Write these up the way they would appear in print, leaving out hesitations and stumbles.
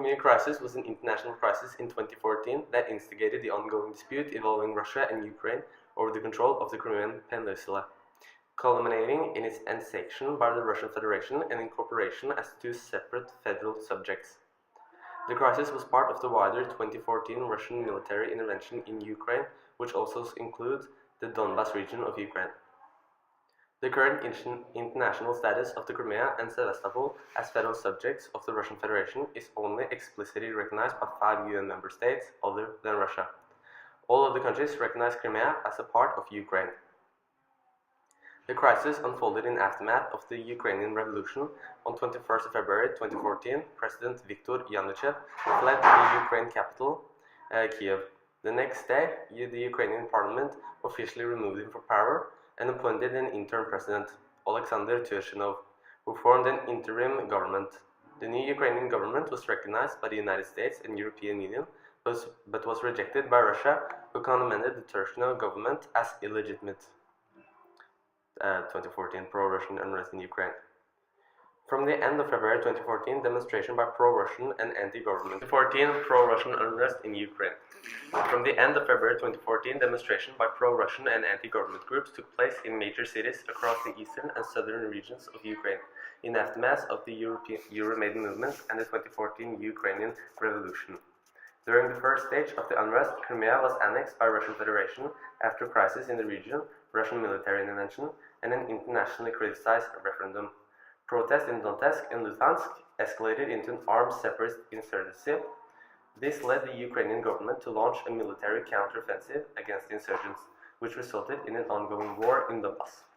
Crimean crisis was an international crisis in 2014 that instigated the ongoing dispute involving Russia and Ukraine over the control of the Crimean Peninsula, culminating in its annexation by the Russian Federation and incorporation as two separate federal subjects. The crisis was part of the wider 2014 Russian military intervention in Ukraine, which also includes the Donbas region of Ukraine. The current international status of the Crimea and Sevastopol as federal subjects of the Russian Federation is only explicitly recognized by 5 UN member states other than Russia. All of the countries recognize Crimea as a part of Ukraine. The crisis unfolded in aftermath of the Ukrainian Revolution. On 21st of February 2014, President Viktor Yanukovych fled the Ukraine capital, Kiev. The next day, the Ukrainian parliament officially removed him from power and appointed an interim president, Alexander Turchinov, who formed an interim government. The new Ukrainian government was recognized by the United States and European Union, but was rejected by Russia, who condemned the Turchinov government as illegitimate. 2014 pro-Russian unrest in Ukraine. From the end of February 2014, demonstration by pro-Russian and anti-government. 2014 pro-Russian unrest in Ukraine. From the end of February 2014, demonstration by pro-Russian and anti-government groups took place in major cities across the eastern and southern regions of Ukraine, in aftermath of the Euromaidan movement and the 2014 Ukrainian Revolution. During the first stage of the unrest, Crimea was annexed by Russian Federation after a crisis in the region, Russian military intervention, and an internationally criticized referendum. Protests in Donetsk and Luhansk escalated into an armed separatist insurgency. This led the Ukrainian government to launch a military counteroffensive against the insurgents, which resulted in an ongoing war in Donbass.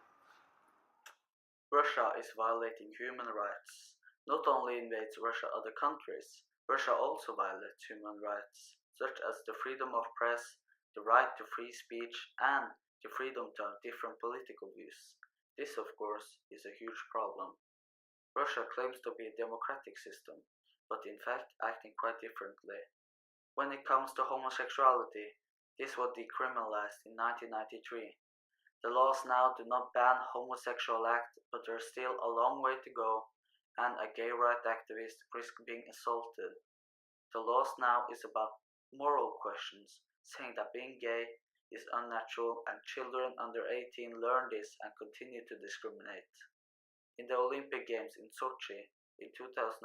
Russia is violating human rights. Not only invades Russia other countries, Russia also violates human rights, such as the freedom of press, the right to free speech, and the freedom to have different political views. This, of course, is a huge problem. Russia claims to be a democratic system, but in fact acting quite differently. When it comes to homosexuality, this was decriminalized in 1993. The laws now do not ban homosexual acts, but there's still a long way to go, and a gay rights activist risks being assaulted. The laws now is about moral questions, saying that being gay is unnatural and children under 18 learn this and continue to discriminate. In the Olympic Games in Sochi in 2014,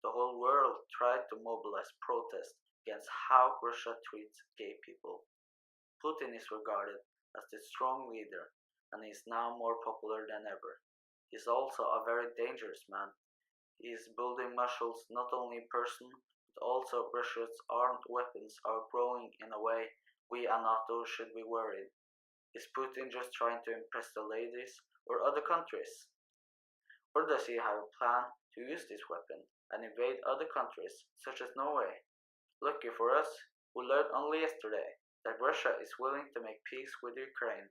the whole world tried to mobilize protest against how Russia treats gay people. Putin is regarded as the strong leader and is now more popular than ever. He is also a very dangerous man. He is building muscles not only in person, but also Russia's armed weapons are growing in a way we and NATO should be worried. Is Putin just trying to impress the ladies or other countries? Or does he have a plan to use this weapon and invade other countries, such as Norway? Lucky for us, we learned only yesterday that Russia is willing to make peace with Ukraine.